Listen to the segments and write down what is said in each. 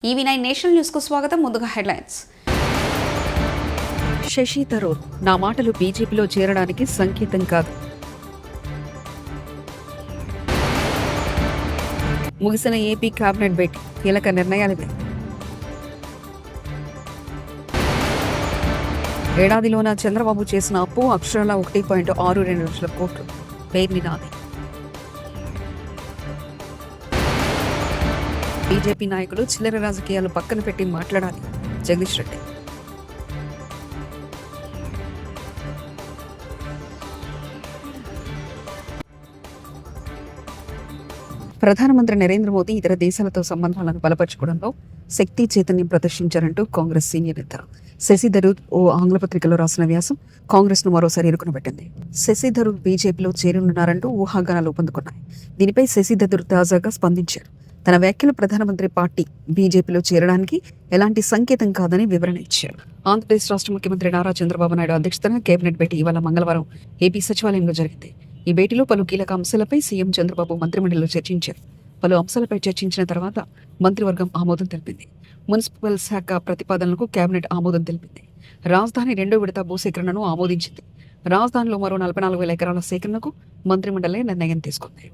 ఈవీ9 national news కు స్వాగతం. ముందుగా హెడ్లైన్స్. శశి థరూర్, నా మాటలు బీజేపీలో చేరడానికి సంకేతం కాదు. ముగిసిన ఏపీ కేబినెట్ భేటీ, కీలక నిర్ణయాలివే. ఏడాదిలోన చంద్రబాబు చేసిన అప్పు అక్షరాల 1.62 లక్షల కోట్లు. పేర్ని నాది. బీజేపీ నాయకులు చిల్లర రాజకీయాలు పక్కన పెట్టి మాట్లాడాలి. జగదీష్ రెడ్డి. ప్రధానమంత్రి నరేంద్ర మోదీ ఇతర దేశాలతో సంబంధాలను బలపరచుకోవడంలో శక్తి చైతన్యం ప్రదర్శించారంటూ కాంగ్రెస్ సీనియర్ నేత శశి థరూర్ ఓ ఆంగ్ల పత్రికలో రాసిన వ్యాసం కాంగ్రెస్ ను మరోసారి ఇరుకునబెట్టింది. శశి థరూర్ బీజేపీలో చేరనున్నారంటూ ఊహాగానాలు ఊపందుకున్నాయి. దీనిపై శశి థరూర్ తాజాగా స్పందించారు. తన వ్యాఖ్యలు ప్రధానమంత్రి పార్టీ బీజేపీలో చేరడానికి ఎలాంటి సంకేతం కాదని వివరణ ఇచ్చారు. ఆంధ్రప్రదేశ్ రాష్ట్ర ముఖ్యమంత్రి నారా చంద్రబాబు నాయుడు అధ్యక్షతన కేబినెట్ భేటీ ఇవాళ మంగళవారం ఏపీ సచివాలయంలో జరిగింది. ఈ భేటీలో పలు కీలక అంశాలపై సీఎం చంద్రబాబు మంత్రిమండలిలో చర్చించారు. పలు అంశాలపై చర్చించిన తర్వాత మంత్రివర్గం ఆమోదం తెలిపింది. మున్సిపల్ శాఖ ప్రతిపాదనలకు కేబినెట్ ఆమోదం తెలిపింది. రాజధాని 2వ విడత భూసేకరణను ఆమోదించింది. రాజధానిలో మరో 44,000 ఎకరాల సేకరణకు మంత్రిమండలి నిర్ణయం తీసుకుంది.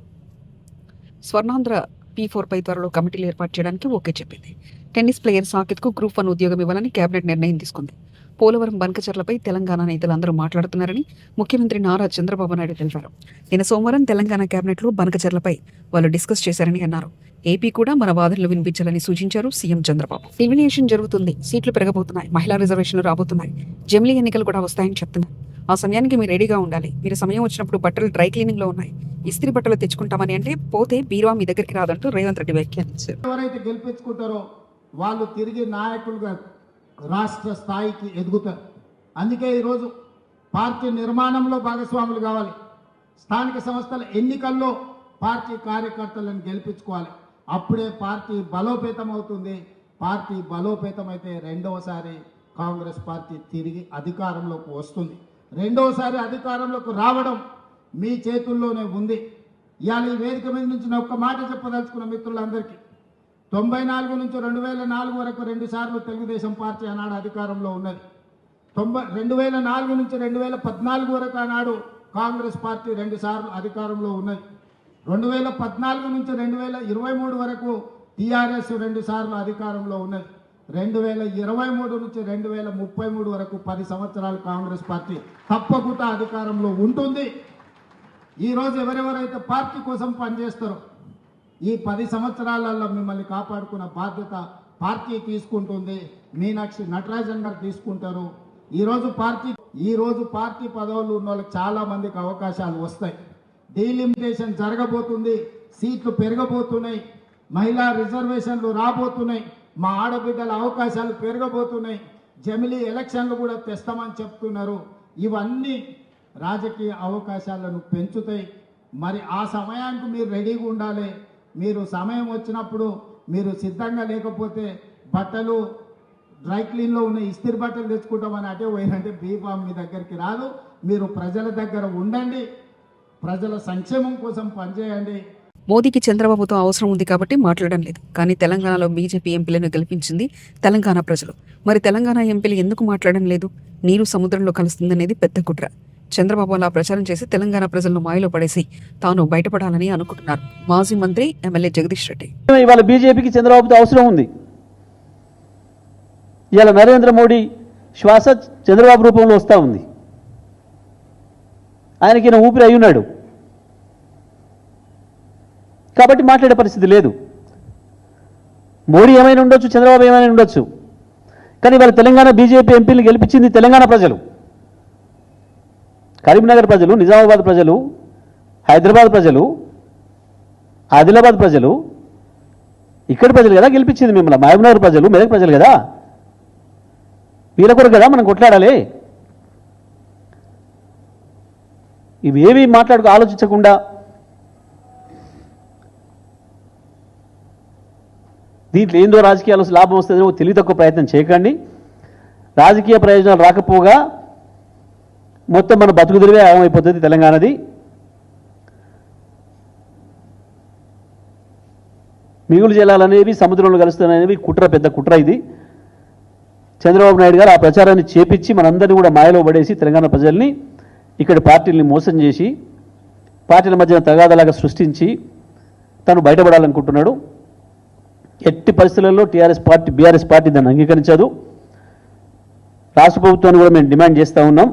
స్వర్ణాంధ్ర P4 పై త్వరలో కమిటీలు ఏర్పాటు చేయడానికి ఓకే చెప్పింది. టెన్నిస్ ప్లేయర్ సాకిత్ కు గ్రూప్ 1 ఉద్యోగం ఇవ్వాలని కేబినెట్ నిర్ణయం తీసుకుంది. పోలవరం బంకచర్లపై తెలంగాణ నేతలందరూ మాట్లాడుతున్నారని ముఖ్యమంత్రి నారా చంద్రబాబు నాయుడు తెలిపారు. నిన్న సోమవారం తెలంగాణ కేబినెట్లో బంకచర్లపై వాళ్ళు డిస్కస్ చేశారని అన్నారు. ఏపీ కూడా మన వాదనలు వినిపించాలని సూచించారు సీఎం చంద్రబాబు. డివినేషన్ జరుగుతుంది, సీట్లు పెరగబోతున్నాయి, మహిళా రిజర్వేషన్లు రాబోతున్నాయి, జమిలీ ఎన్నికలు కూడా వస్తాయని చెప్తున్నారు. ఆ సమయానికి మీరు రెడీగా ఉండాలి. మీరు సమయం వచ్చినప్పుడు బట్టలు డ్రై క్లీనింగ్ లో ఉన్నాయి, ఇస్త్రీ బట్టలు తెచ్చుకుంటామని అంటే పోతే బీరువా మీ దగ్గరికి రాదంటూ రేవంత్ రెడ్డి వ్యాఖ్యానించారు. ఎవరైతే గెలిపించుకుంటారో వాళ్ళు తిరిగి నాయకులుగా రాష్ట్ర స్థాయికి ఎదుగుతారు. అందుకే ఈరోజు పార్టీ నిర్మాణంలో భాగస్వాములు కావాలి. స్థానిక సంస్థల ఎన్నికల్లో పార్టీ కార్యకర్తలను గెలిపించుకోవాలి. అప్పుడే పార్టీ బలోపేతం అవుతుంది. పార్టీ బలోపేతమైతే రెండవసారి కాంగ్రెస్ పార్టీ తిరిగి అధికారంలోకి వస్తుంది. రెండవసారి అధికారంలోకి రావడం మీ చేతుల్లోనే ఉంది. ఇవాళ ఈ వేదిక మీద నుంచి నేను ఒక్క మాట చెప్పదలుచుకున్న మిత్రులందరికీ, 94 నుంచి 2004 వరకు 2 సార్లు తెలుగుదేశం పార్టీ ఆనాడు అధికారంలో ఉన్నది. 2004 నుంచి 2014 వరకు ఆనాడు కాంగ్రెస్ పార్టీ 2 సార్లు అధికారంలో ఉన్నది. 2014 నుంచి 2023 వరకు టీఆర్ఎస్ 2 సార్లు అధికారంలో ఉన్నది. 2023 నుంచి 2033 వరకు 10 సంవత్సరాలు కాంగ్రెస్ పార్టీ తప్పకుండా అధికారంలో ఉంటుంది. ఈరోజు ఎవరెవరైతే పార్టీ కోసం పనిచేస్తారో ఈ 10 సంవత్సరాలలో మిమ్మల్ని కాపాడుకున్న బాధ్యత పార్టీ తీసుకుంటుంది. మీనాక్షి నటరాజన్ గారు తీసుకుంటారు. ఈరోజు పార్టీ పదవులు ఉన్న వాళ్ళకి చాలా మందికి అవకాశాలు వస్తాయి. డీలిమిటేషన్ జరగబోతుంది, సీట్లు పెరగబోతున్నాయి, మహిళా రిజర్వేషన్లు రాబోతున్నాయి, మా ఆడబిడ్డల అవకాశాలు పెరగబోతున్నాయి, జమిలీ ఎలక్షన్లు కూడా తెస్తామని చెప్తున్నారు. ఇవన్నీ రాజకీయ అవకాశాలను పెంచుతాయి. మరి ఆ సమయానికి మీరు రెడీగా ఉండాలి. మీరు సమయం వచ్చినప్పుడు మీరు సిద్ధంగా లేకపోతే బట్టలు డ్రై క్లీన్లో ఉన్న ఇస్త్రీ బట్టలు తెచ్చుకుంటామని అటే పోయినంటే బీఫామ్ మీ దగ్గరికి రాదు. మీరు ప్రజల దగ్గర ఉండండి, ప్రజల సంక్షేమం కోసం పనిచేయండి. మోదీకి చంద్రబాబుతో అవసరం ఉంది కాబట్టి మాట్లాడడం లేదు. కానీ తెలంగాణలో బీజేపీ ఎంపీలను గెలిపించింది తెలంగాణ ప్రజలు. మరి తెలంగాణ ఎంపీలు ఎందుకు మాట్లాడడం లేదు? నీరు సముద్రంలో కలుస్తుందనేది పెద్ద కుట్ర. చంద్రబాబు అలా ప్రచారం చేసి తెలంగాణ ప్రజలను మాయలో పడేసి తాను బయటపడాలని అనుకుంటున్నారు మాజీ మంత్రి ఎమ్మెల్యే జగదీష్ రెడ్డి. ఇవాళ బీజేపీకి చంద్రబాబుతో అవసరం ఉంది. ఇవాళ నరేంద్ర మోడీ శ్వాస చంద్రబాబు రూపంలో వస్తూ ఉంది. ఆయనకి ఈయన ఊపిరి అయి ఉన్నాడు కాబట్టి మాట్లాడే పరిస్థితి లేదు. మోడీ ఏమైనా ఉండొచ్చు, చంద్రబాబు ఏమైనా ఉండొచ్చు, కానీ ఇవాళ తెలంగాణ బీజేపీ ఎంపీలు గెలిపించింది తెలంగాణ ప్రజలు, కరీంనగర్ ప్రజలు, నిజామాబాద్ ప్రజలు, హైదరాబాద్ ప్రజలు, ఆదిలాబాద్ ప్రజలు, ఇక్కడి ప్రజలు కదా గెలిపించింది మిమ్మల్ని. మహబూబ్నగర్ ప్రజలు, మెదక్ ప్రజలు కదా. వీళ్ళ కొరకు కదా మనం కొట్లాడాలి. ఇవేవి మాట్లాడుకు ఆలోచించకుండా దీంట్లో ఏందో రాజకీయాలు లాభం వస్తుందో తెలివి తక్కువ ప్రయత్నం చేయకండి. రాజకీయ ప్రయోజనాలు రాకపోగా మొత్తం మన బతుకు తెరివే ఆగమైపోతుంది తెలంగాణది. మిగులు జలాలనేవి సముద్రంలో కలుస్తున్నాయనేవి కుట్ర, పెద్ద కుట్ర ఇది. చంద్రబాబు నాయుడు గారు ఆ ప్రచారాన్ని చేపించి మనందరినీ కూడా మాయలో పడేసి తెలంగాణ ప్రజల్ని ఇక్కడ పార్టీల్ని మోసం చేసి పార్టీల మధ్యన తగాదలాగా సృష్టించి తను బయటపడాలనుకుంటున్నాడు. ఎట్టి పరిస్థితులలో బీఆర్ఎస్ పార్టీ దాన్ని అంగీకరించదు. రాష్ట్ర ప్రభుత్వాన్ని కూడా మేము డిమాండ్ చేస్తూ ఉన్నాం.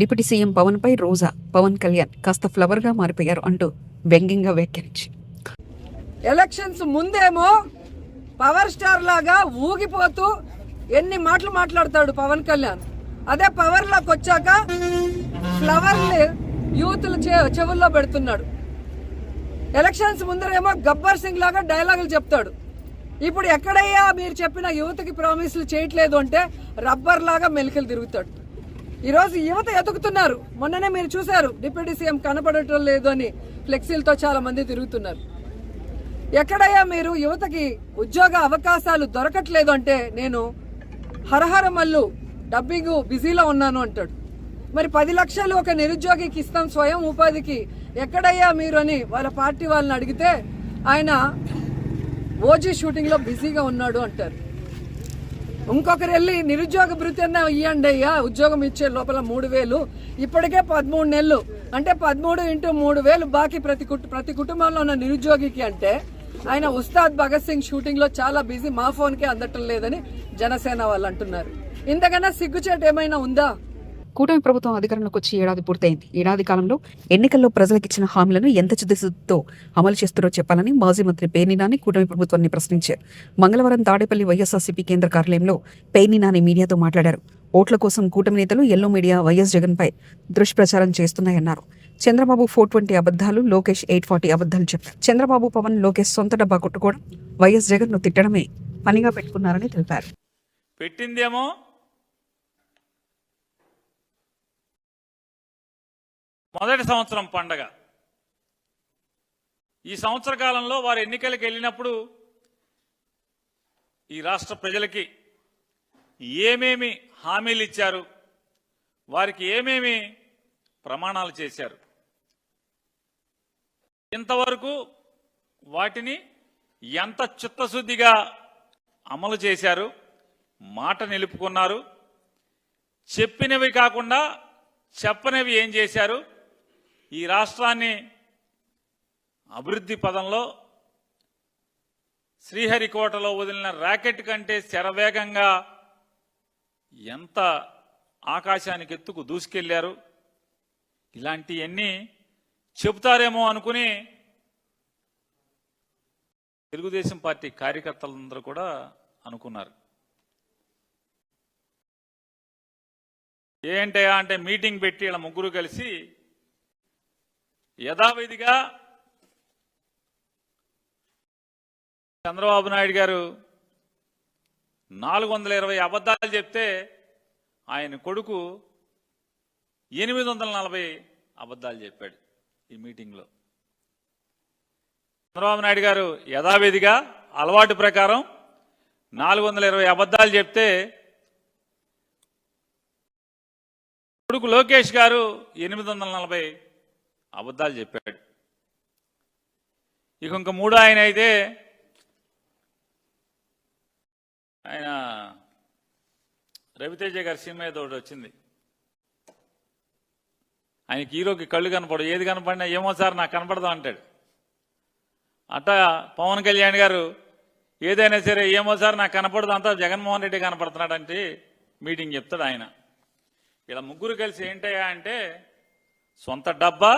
డిప్యూటీ సీఎం పవన్ పై రోజా, పవన్ కళ్యాణ్ కాస్త ఫ్లవర్ గా మారిపోయారు అంటూ వ్యంగ్యంగా వ్యాఖ్యానించి, ఎలక్షన్స్ ముందేమో పవర్ స్టార్ లాగా ఊగిపోతూ ఎన్ని మాటలు మాట్లాడతాడు పవన్ కళ్యాణ్. అదే పవర్ లోకి వచ్చాక ఫ్లవర్ యూత్లు చెవుల్లో పెడుతున్నాడు. ఎలక్షన్స్ ముందరేమో గబ్బర్ సింగ్ లాగా డైలాగులు చెప్తాడు. ఇప్పుడు ఎక్కడయ్యా మీరు చెప్పిన యువతకి ప్రామిసులు చేయట్లేదు అంటే రబ్బర్ లాగా మెలికలు తిరుగుతాడు. ఈరోజు యువత ఎదుగుతున్నారు. మొన్ననే మీరు చూశారు, డిప్యూటీ సీఎం కనపడటం లేదు అని ఫ్లెక్సీలతో చాలా మంది తిరుగుతున్నారు. ఎక్కడయ్యా మీరు యువతకి ఉద్యోగ అవకాశాలు దొరకట్లేదు అంటే నేను హరహర మల్లు డబ్బింగ్ బిజీలో ఉన్నాను అంటాడు. మరి 10 లక్షలు ఒక నిరుద్యోగికి ఇస్తాం స్వయం ఉపాధికి, ఎక్కడయ్యా మీరు అని వాళ్ళ పార్టీ వాళ్ళని అడిగితే ఆయన ఓజీ షూటింగ్ లో బిజీగా ఉన్నాడు అంటారు. ఇంకొకరు వెళ్ళి నిరుద్యోగ భృతి అన్న ఇవ్వండి అయ్యా, ఉద్యోగం ఇచ్చే లోపల 3,000, ఇప్పటికే 13 నెలలు అంటే 13 × 3,000 బాకీ ప్రతి కుటుంబంలో ఉన్న నిరుద్యోగికి అంటే ఆయన ఉస్తాద్ భగత్ సింగ్ షూటింగ్ లో చాలా బిజీ, మా ఫోన్ కే అందటం లేదని జనసేన వాళ్ళు అంటున్నారు. ఇంతకన్నా సిగ్గుచేటు ఏమైనా ఉందా? కూటమి ప్రభుత్వం అధికారంలోకి వచ్చి ఏడాది పూర్తయింది. ఏడాది కాలంలో ఎన్నికల్లో ప్రజలకిచ్చిన హామీలను ఎంత చిత్తశుద్ధితో అమలు చేస్తారో చెప్పాలని మాజీ మంత్రి పేర్ని నాని కూటమి ప్రభుత్వాన్ని ప్రశ్నించారు. మంగళవారం తాడేపల్లి వైఎస్ఆర్సీపీ కేంద్ర కార్యాలయంలో పేర్ని నాని మీడియాతో మాట్లాడారు. ఓట్ల కోసం కూటమి నేతలు ఎల్లో మీడియా వైఎస్ జగన్ పై దుష్ప్రచారం చేస్తున్నాయన్నారు. చంద్రబాబు 420 అబద్ధాలు, లోకేష్ 840 అబద్ధాలు చెప్పారు. చంద్రబాబు, పవన్, లోకేష్ సొంత డబ్బా కొట్టుకోవడం, వైఎస్ జగన్ ను తిట్టడమే పనిగా పెట్టుకున్నారని తెలిపారు. పెట్టిందేమో మొదటి సంవత్సరం పండగ. ఈ సంవత్సర కాలంలో వారు ఎన్నికలకు వెళ్ళినప్పుడు ఈ రాష్ట్ర ప్రజలకి ఏమేమి హామీలు ఇచ్చారు, వారికి ఏమేమి ప్రమాణాలు చేశారు, ఇంతవరకు వాటిని ఎంత చిత్తశుద్ధిగా అమలు చేశారు, మాట నిలుపుకున్నారు, చెప్పినవి కాకుండా చెప్పనివి ఏం చేశారు, ఈ రాష్ట్రాన్ని అభివృద్ధి పదంలో శ్రీహరికోటలో వదిలిన రాకెట్ కంటే శరవేగంగా ఎంత ఆకాశానికి ఎత్తుకు దూసుకెళ్లారు, ఇలాంటివన్నీ చెబుతారేమో అనుకుని తెలుగుదేశం పార్టీ కార్యకర్తలందరూ కూడా అనుకున్నారు. ఏంటయా అంటే మీటింగ్ పెట్టి ఇలా ముగ్గురు కలిసి యథావిధిగా చంద్రబాబు నాయుడు గారు 420 అబద్ధాలు చెప్తే ఆయన కొడుకు 840 అబద్ధాలు చెప్పాడు ఈ మీటింగ్లో. చంద్రబాబు నాయుడు గారు యథావిధిగా అలవాటు ప్రకారం 420 అబద్ధాలు చెప్తే కొడుకు లోకేష్ గారు 840 అబద్ధాలు చెప్పాడు. ఇక ఇంక మూడో ఆయన అయితే ఆయన రవితేజ గారి సినిమా ఏదో ఒకటి వచ్చింది, ఆయనకి హీరోకి కళ్ళు కనపడవు, ఏది కనపడినా ఏమో సార్ నాకు కనపడదాం అంటాడు. అట్టా పవన్ కళ్యాణ్ గారు ఏదైనా సరే ఏమో సార్ నాకు కనపడదు, అంతా జగన్మోహన్ రెడ్డి కనపడుతున్నాడు అంటే మీటింగ్ చెప్తాడు ఆయన. ఇలా ముగ్గురు కలిసి ఏంటయ్యా అంటే సొంత డబ్బా.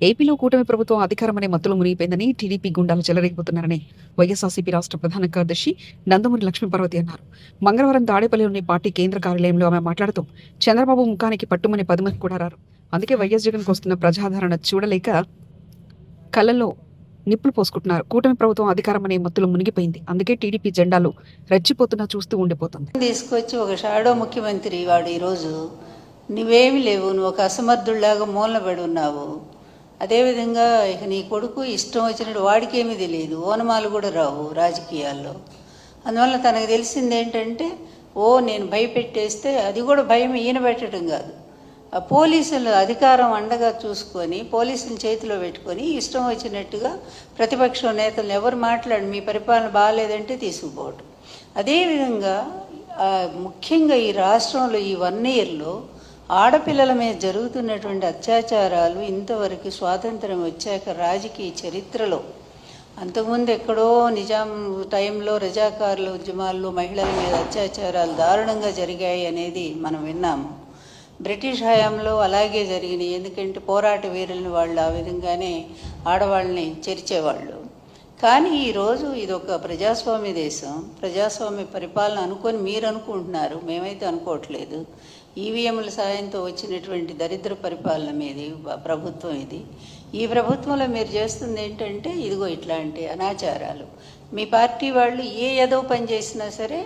ఏపీలో కూటమి ప్రభుత్వం అధికారం అనే మత్తులో మునిగిపోయిందని టీడీపీ గుండాలు చెలరేగిపోతున్నారని వైఎస్ఆర్సీపీ రాష్ట్ర ప్రధాన కార్యదర్శి నందమూరి లక్ష్మీపార్వతి అన్నారు. మంగళవారం తాడేపల్లిలోని పార్టీ కేంద్ర కార్యాలయంలో ఆమె మాట్లాడుతూ చంద్రబాబు ముఖానికి పట్టుమని 10 మంది కూడా రారు, అందుకే వైఎస్ జగన్కు వస్తున్న ప్రజాదరణ చూడలేక కళ్ళల్లో నిప్పులు పోసుకుంటున్నారు. కూటమి ప్రభుత్వం అధికారం అనే మత్తులో మునిగిపోయింది, అందుకే టీడీపీ జెండాలు రెచ్చిపోతున్నా చూస్తూ ఉండిపోతుంది. తీసుకొచ్చి ఒక షాడో ముఖ్యమంత్రి వాడు ఈరోజు నువ్వేమి లేవు, నువ్వు ఒక అసమర్థుల్లాగా మూలబడి ఉన్నావు. అదేవిధంగా ఇక నీ కొడుకు ఇష్టం వచ్చినట్టు వాడికేమీ తెలియదు, ఓనమాలు కూడా రావు రాజకీయాల్లో. అందువల్ల తనకు తెలిసింది ఏంటంటే నేను భయపెట్టేస్తే, అది కూడా భయం ఈయన పెట్టడం కాదు, పోలీసులు అధికారం అండగా చూసుకొని పోలీసుల చేతిలో పెట్టుకొని ఇష్టం వచ్చినట్టుగా ప్రతిపక్ష నేతలు ఎవరు మాట్లాడి మీ పరిపాలన బాగాలేదంటే తీసుకుపోవటం. అదేవిధంగా ముఖ్యంగా ఈ రాష్ట్రంలో ఈ 1 ఇయర్లో ఆడపిల్లల మీద జరుగుతున్నటువంటి అత్యాచారాలు ఇంతవరకు స్వాతంత్రం వచ్చాక రాజకీయ చరిత్రలో, అంతకుముందు ఎక్కడో నిజాం టైంలో రజాకారుల ఉద్యమాల్లో మహిళల మీద అత్యాచారాలు దారుణంగా జరిగాయి అనేది మనం విన్నాము. బ్రిటిష్ హయాంలో అలాగే జరిగినాయి. ఎందుకంటే పోరాట వీరుల్ని వాళ్ళు ఆ విధంగానే ఆడవాళ్ళని చెరిచేవాళ్ళు. కానీ ఈరోజు ఇది ఒక ప్రజాస్వామ్య దేశం, ప్రజాస్వామ్య పరిపాలన అనుకొని మీరు అనుకుంటున్నారు, మేమైతే అనుకోవట్లేదు. ఈవీఎంల సాయంతో వచ్చినటువంటి దరిద్ర పరిపాలన మీది ప్రభుత్వం ఇది. ఈ ప్రభుత్వంలో మీరు చేస్తుంది ఏంటంటే ఇదిగో ఇట్లాంటి అనాచారాలు. మీ పార్టీ వాళ్ళు ఏదో పని చేసినా సరే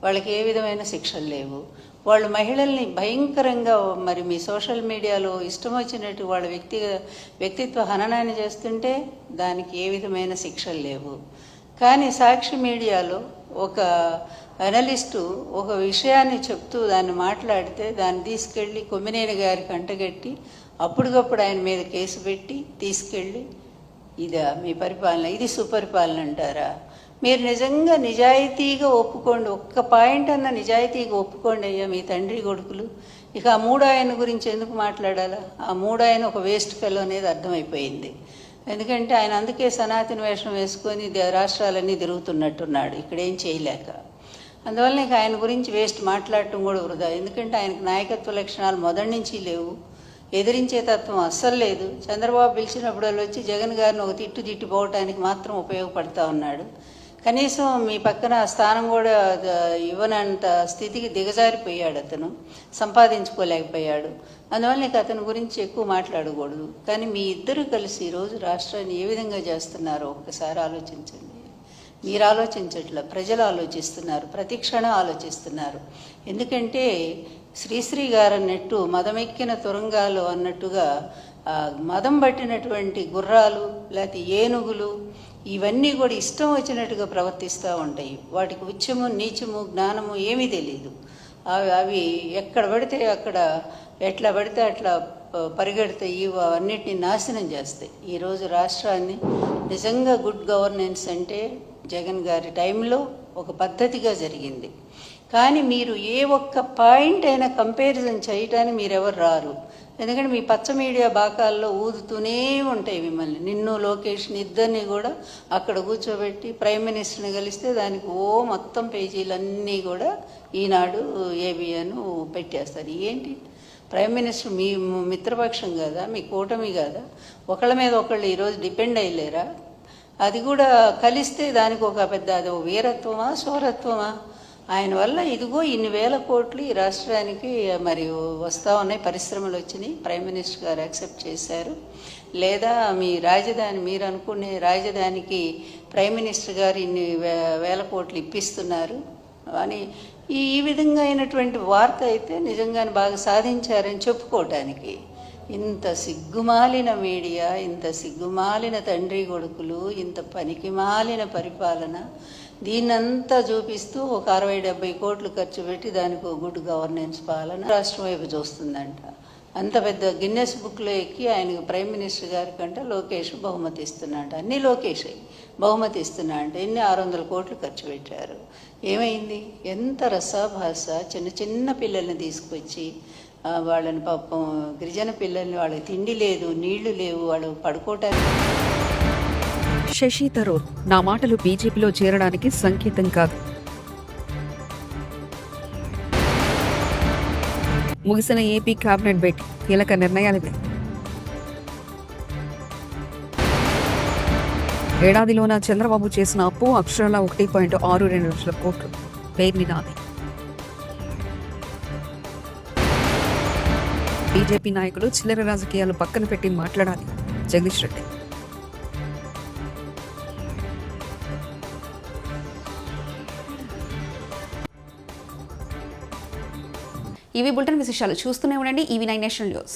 వాళ్ళకి ఏ విధమైన శిక్షలు లేవు. వాళ్ళు మహిళల్ని భయంకరంగా మరి మీ సోషల్ మీడియాలో ఇష్టం వచ్చినట్టు వాళ్ళ వ్యక్తిత్వ హననాన్ని చేస్తుంటే దానికి ఏ విధమైన శిక్షలు లేవు. కానీ సాక్షి మీడియాలో ఒక అనలిస్టు ఒక విషయాన్ని చెప్తూ దాన్ని మాట్లాడితే దాన్ని తీసుకెళ్ళి కొమ్మినేని గారికి అంటగట్టి అప్పటికప్పుడు ఆయన మీద కేసు పెట్టి తీసుకెళ్ళి ఇదా మీ పరిపాలన, ఇది సుపరిపాలన అంటారా? మీరు నిజంగా నిజాయితీగా ఒప్పుకోండి, ఒక్క పాయింట్ అన్న నిజాయితీగా ఒప్పుకోండి అయ్యా మీ తండ్రి కొడుకులు. ఇక ఆ 3 ఆయన గురించి ఎందుకు మాట్లాడాలా? ఆ 3 ఆయన ఒక వేస్ట్ ఫెలో అనేది అర్థమైపోయింది. ఎందుకంటే ఆయన అందుకే సనాతన వేషం వేసుకొని రాష్ట్రాలన్నీ తిరుగుతున్నట్టున్నాడు ఇక్కడ ఏం చేయలేక. అందువల్ల ఇక ఆయన గురించి వేస్ట్ మాట్లాడటం కూడా వృధా. ఎందుకంటే ఆయనకు నాయకత్వ లక్షణాలు మొదటి నుంచి లేవు, ఎదిరించే తత్వం అస్సలు లేదు. చంద్రబాబు పిలిచినప్పుడు వచ్చి జగన్ గారిని ఒక తిట్టిపోవటానికి మాత్రం ఉపయోగపడతా ఉన్నాడు. కనీసం మీ పక్కన స్థానం కూడా ఇవ్వనంత స్థితికి దిగజారిపోయాడు, అతను సంపాదించుకోలేకపోయాడు. అందువల్ల ఇక అతని గురించి ఎక్కువ మాట్లాడకూడదు. కానీ మీ ఇద్దరు కలిసి ఈరోజు రాష్ట్రాన్ని ఏ విధంగా చేస్తున్నారో ఒక్కసారి ఆలోచించండి. మీరు ఆలోచించట్లా, ప్రజలు ఆలోచిస్తున్నారు, ప్రతి క్షణం ఆలోచిస్తున్నారు. ఎందుకంటే శ్రీశ్రీ గారు అన్నట్టు మదమెక్కిన తురంగాలు అన్నట్టుగా మదం పట్టినటువంటి గుర్రాలు లేకపోతే ఏనుగులు ఇవన్నీ కూడా ఇష్టం వచ్చినట్టుగా ప్రవర్తిస్తూ ఉంటాయి. వాటికి ఉచ్చము నీచము జ్ఞానము ఏమీ తెలియదు. అవి ఎక్కడ పడితే అక్కడ ఎట్లా పడితే అట్లా పరిగెడతాయి, అన్నిటిని నాశనం చేస్తాయి. ఈరోజు రాష్ట్రాన్ని నిజంగా గుడ్ గవర్నెన్స్ అంటే జగన్ గారి టైంలో ఒక పద్ధతిగా జరిగింది. కానీ మీరు ఏ ఒక్క పాయింట్ అయినా కంపారిజన్ చేయటానికి మీరెవరు రారు. ఎందుకంటే మీ పచ్చ మీడియా బాకాల్లో ఊదుతూనే ఉంటాయి మిమ్మల్ని. నిన్ను లోకేష్ని ఇద్దరిని కూడా అక్కడ కూర్చోబెట్టి ప్రైమ్ మినిస్టర్ని కలిస్తే దానికి మొత్తం పేజీలన్నీ కూడా ఈనాడు ఏబిఎన్ పెట్టేస్తారు. ఏంటి ప్రైమ్ మినిస్టర్ మీ మిత్రపక్షం కదా, మీ కూటమి కదా, ఒకళ్ళ మీద ఒకళ్ళు ఈరోజు డిపెండ్ అయ్యలేరా? అది కూడా కలిస్తే దానికి ఒక పెద్ద అది వీరత్వమా శౌరత్వమా? ఆయన వల్ల ఇదిగో ఇన్ని వేల కోట్లు ఈ రాష్ట్రానికి మరి వస్తూ ఉన్నాయి, పరిశ్రమలు వచ్చినాయి, ప్రైమ్ మినిస్టర్ గారు యాక్సెప్ట్ చేశారు. లేదా మీ రాజధాని, మీరు అనుకునే రాజధానికి ప్రైమ్ మినిస్టర్ గారు ఇన్ని వేల కోట్లు ఇప్పిస్తున్నారు అని ఈ విధంగా అయినటువంటి వార్త అయితే నిజంగానే బాగా సాధించారని చెప్పుకోవటానికి. ఇంత సిగ్గుమాలిన మీడియా, ఇంత సిగ్గుమాలిన తండ్రి కొడుకులు, ఇంత పనికిమాలిన పరిపాలన, దీన్నంతా చూపిస్తూ ఒక 60-70 కోట్లు ఖర్చు పెట్టి దానికి గుడ్ గవర్నెన్స్ పాలన రాష్ట్రం వైపు చూస్తుందంట. అంత పెద్ద గిన్నెస్ బుక్లో ఎక్కి ఆయనకు ప్రైమ్ మినిస్టర్ గారి కంటే లోకేష్ బహుమతి ఇస్తున్నాడు. అన్నీ లోకేష్ బహుమతి ఇస్తున్నాడు. ఎన్ని 600 కోట్లు ఖర్చు పెట్టారు. ఏమైంది? ఎంత రసాభాస. చిన్న చిన్న పిల్లల్ని తీసుకొచ్చి వాళ్ళని పాపం గిరిజన పిల్లల్ని, వాళ్ళకి తిండి లేదు, నీళ్లు లేవు, వాళ్ళు పడుకోవటానికి. శశి థరూర్, నా మాటలు బీజేపీలో చేరడానికి సంకేతం కాదు. ముగిసిన ఏపీ కేబినెట్ భేటీ, కీలక నిర్ణయాలు. ఏడాదిలోన చంద్రబాబు చేసిన అప్పు అక్షరాల 1.62 లక్షల కోట్లు. పేర్ని నాది. బీజేపీ నాయకులు చిల్లర రాజకీయాలు పక్కన పెట్టి మాట్లాడాలి. జగదీష్ రెడ్డి. ఇవి బులెటిన్ విశేషాలు. చూస్తూనే ఉండండి EV9 నేషనల్ న్యూస్.